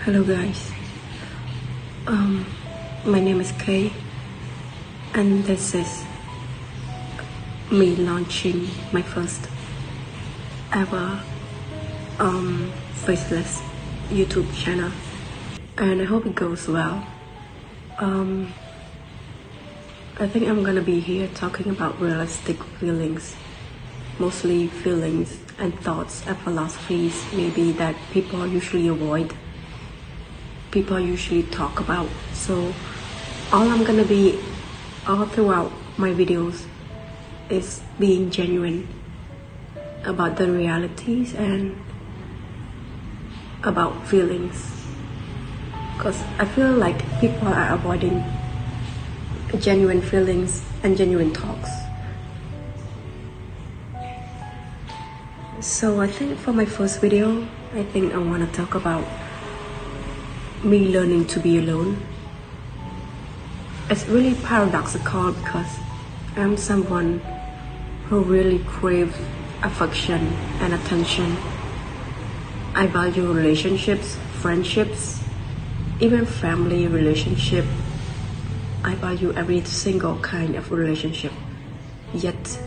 Hello guys, my name is Kay and this is me launching my first ever faceless YouTube channel, and I hope it goes well. I think I'm gonna be here talking about realistic feelings, mostly feelings and thoughts and philosophies maybe that people usually avoid, people usually talk about. So all I'm gonna be all throughout my videos is being genuine about the realities and about feelings, because I feel like people are avoiding genuine feelings and genuine talks. So I think for my first video, I think I want to talk about me learning to be alone. It's really paradoxical because I'm someone who really craves affection and attention. I value relationships, friendships, even family relationship. I value every single kind of relationship. Yet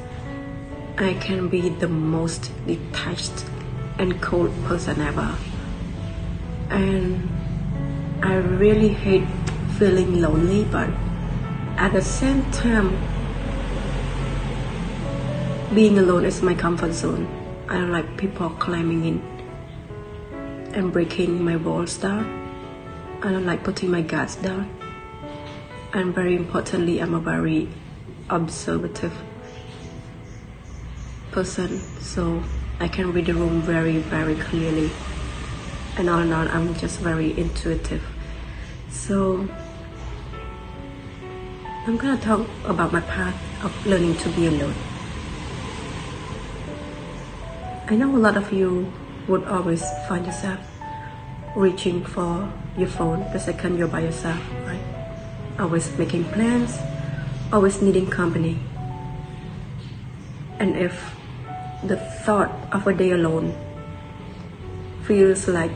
I can be the most detached and cold person ever. And I really hate feeling lonely, but at the same time, being alone is my comfort zone. I don't like people climbing in and breaking my walls down. I don't like putting my guards down. And very importantly, I'm a very observative person, so I can read the room very, very clearly. And all in all, I'm just very intuitive. So I'm gonna talk about my path of learning to be alone. I know a lot of you would always find yourself reaching for your phone the second you're by yourself, right? Always making plans, always needing company. And if the thought of a day alone feels like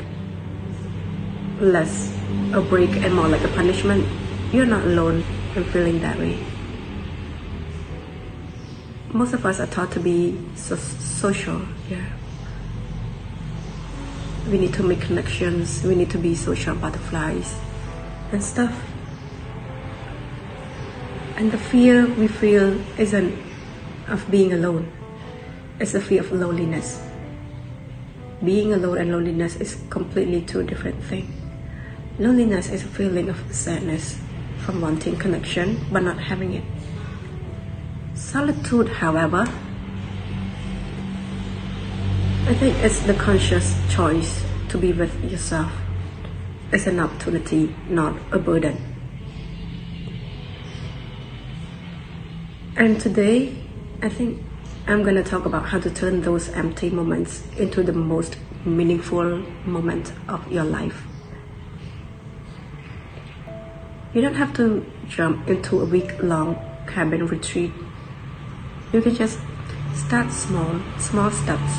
less a break and more like a punishment, you're not alone in feeling that way. Most of us are taught to be social, yeah. We need to make connections, we need to be social butterflies and stuff. And the fear we feel isn't of being alone, it's the fear of loneliness. Being alone and loneliness is completely two different things. Loneliness is a feeling of sadness from wanting connection but not having it. Solitude, however, I think it's the conscious choice to be with yourself. It's an opportunity, not a burden. And today, I think I'm gonna talk about how to turn those empty moments into the most meaningful moment of your life. You don't have to jump into a week-long cabin retreat. You can just start small steps.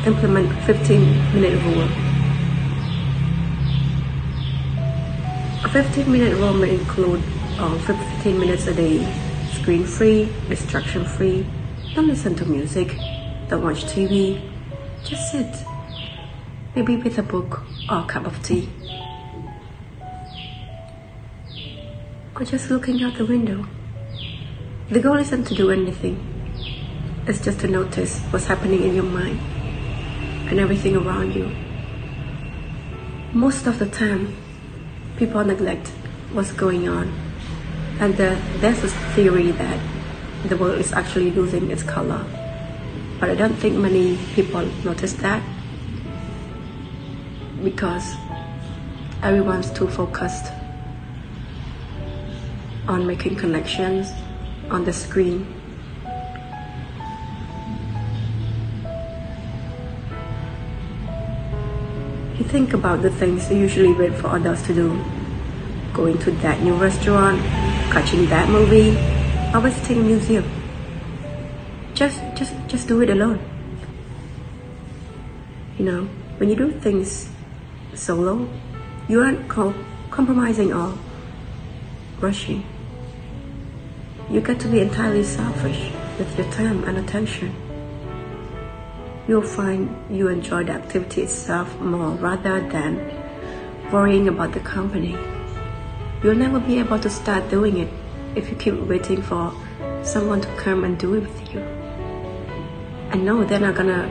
Implement 15-minute rule. A 15-minute rule may include 15 minutes a day, screen-free, distraction-free. Don't listen to music, don't watch TV. Just sit, maybe with a book or a cup of tea. Or just looking out the window. The goal isn't to do anything. It's just to notice what's happening in your mind and everything around you. Most of the time, people neglect what's going on. And there's this theory that the world is actually losing its color. But I don't think many people notice that, because everyone's too focused on making connections on the screen. You think about the things you usually wait for others to do. Going to that new restaurant, catching that movie, or visiting a museum. Just do it alone. You know, when you do things solo, You aren't compromising or rushing. You get to be entirely selfish with your time and attention. You'll find you enjoy the activity itself more rather than worrying about the company. You'll never be able to start doing it if you keep waiting for someone to come and do it with you. And no, they're not gonna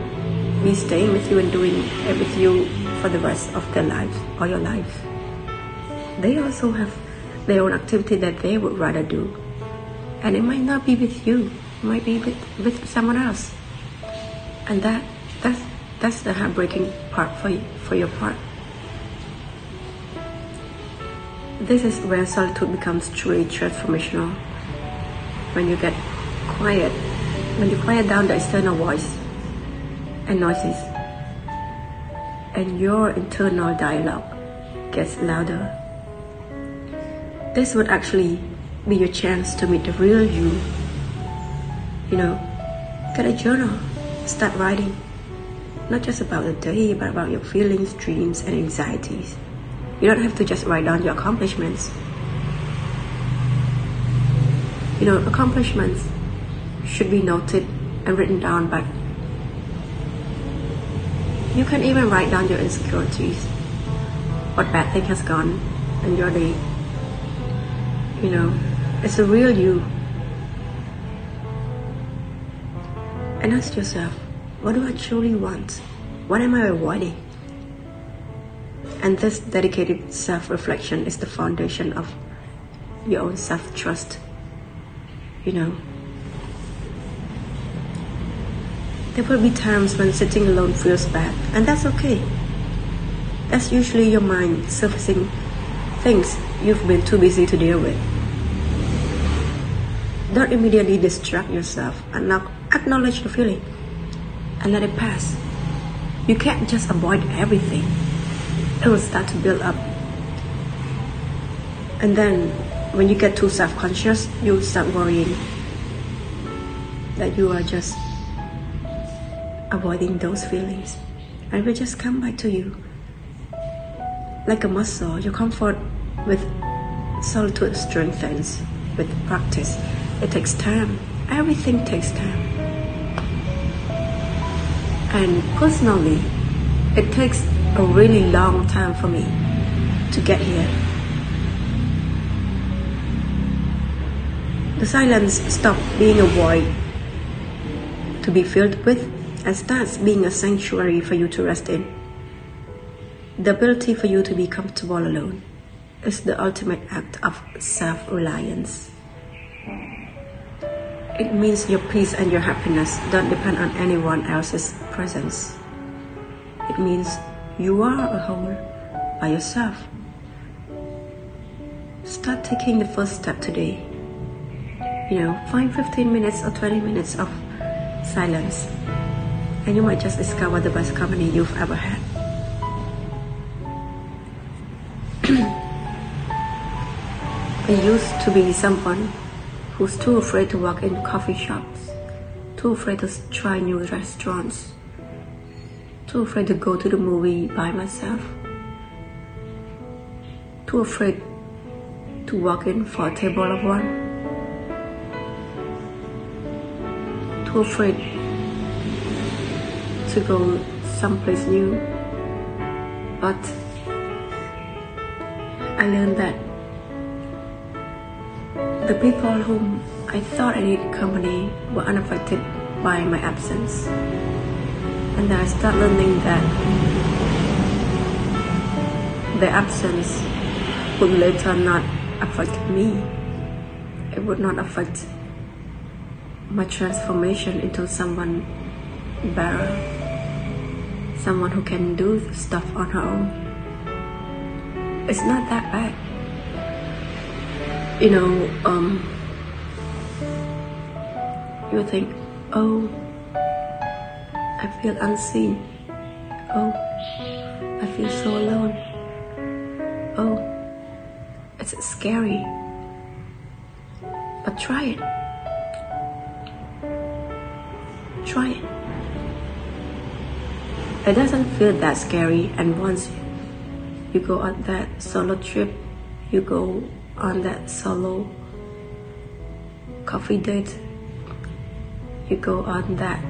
be staying with you and doing it with you for the rest of their lives or your life. They also have their own activity that they would rather do. And it might not be with you, it might be with someone else. And that's the heartbreaking part for your part. This is where solitude becomes truly transformational. When you get quiet, when you quiet down the external voice and noises, and your internal dialogue gets louder. This would actually be your chance to meet the real you. Get a journal, start writing, not just about the day, but about your feelings, dreams, and anxieties. You don't have to just write down your accomplishments. Accomplishments should be noted and written down, but you can even write down your insecurities, what bad thing has gone in your day. It's the real you. And ask yourself, what do I truly want? What am I avoiding? And this dedicated self-reflection is the foundation of your own self-trust. There will be times when sitting alone feels bad, and that's okay. That's usually your mind surfacing things you've been too busy to deal with. Don't immediately distract yourself and acknowledge the feeling and let it pass. You can't just avoid everything. It will start to build up. And then when you get too self-conscious, you start worrying that you are just avoiding those feelings, and will just come back to you. Like a muscle, your comfort with solitude strengthens with practice. It takes time. Everything takes time. And personally, it takes a really long time for me to get here. The silence stops being a void to be filled with and starts being a sanctuary for you to rest in. The ability for you to be comfortable alone is the ultimate act of self-reliance. It means your peace and your happiness don't depend on anyone else's presence. It means you are a whole by yourself. Start taking the first step today. Find 15 minutes or 20 minutes of silence, and you might just discover the best company you've ever had. I used to be someone who's too afraid to walk in coffee shops, too afraid to try new restaurants, too afraid to go to the movie by myself, too afraid to walk in for a table of one, too afraid to go someplace new. But I learned that the people whom I thought I needed company were unaffected by my absence. And then I started learning that the absence would later not affect me. It would not affect my transformation into someone better, someone who can do stuff on her own. It's not that bad. You think, oh, I feel unseen. Oh, I feel so alone. Oh, it's scary. But try it. Try it. It doesn't feel that scary, and once You go on that solo trip. You go on that solo coffee date. You go on that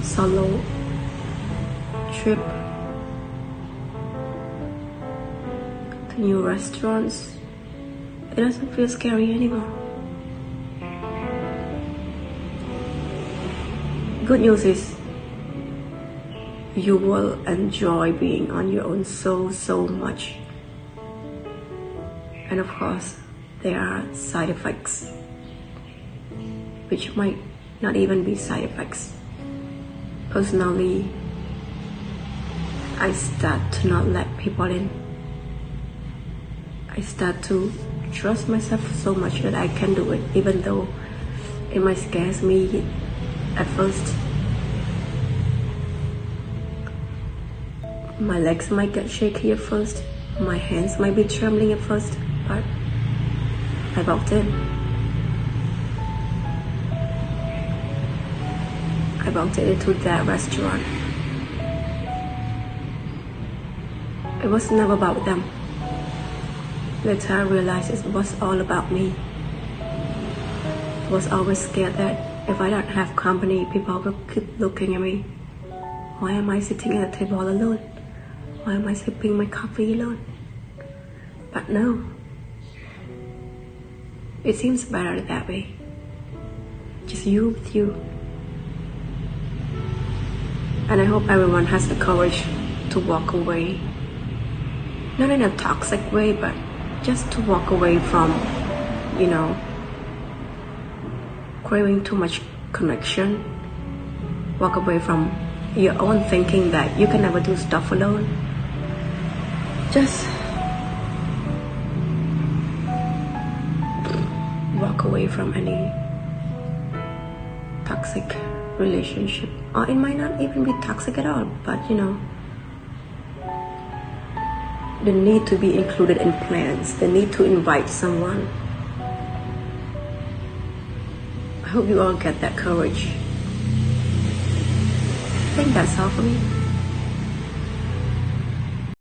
solo trip to new restaurants. It doesn't feel scary anymore. Good news is you will enjoy being on your own so much. And of course, there are side effects, which might not even be side effects. Personally, I start to not let people in. I start to trust myself so much that I can do it, even though it might scare me at first. My legs might get shaky at first. My hands might be trembling at first, but I walked in. I walked into that restaurant. It was never about them. Later I realized it was all about me. I was always scared that if I don't have company, people will keep looking at me. Why am I sitting at the table alone? Why am I sipping my coffee alone? But no. It seems better that way. Just you with you. And I hope everyone has the courage to walk away. Not in a toxic way, but just to walk away from, craving too much connection. Walk away from your own thinking that you can never do stuff alone. Just walk away from any toxic relationship. Or it might not even be toxic at all, but the need to be included in plans, the need to invite someone. I hope you all get that courage. I think that's all for me.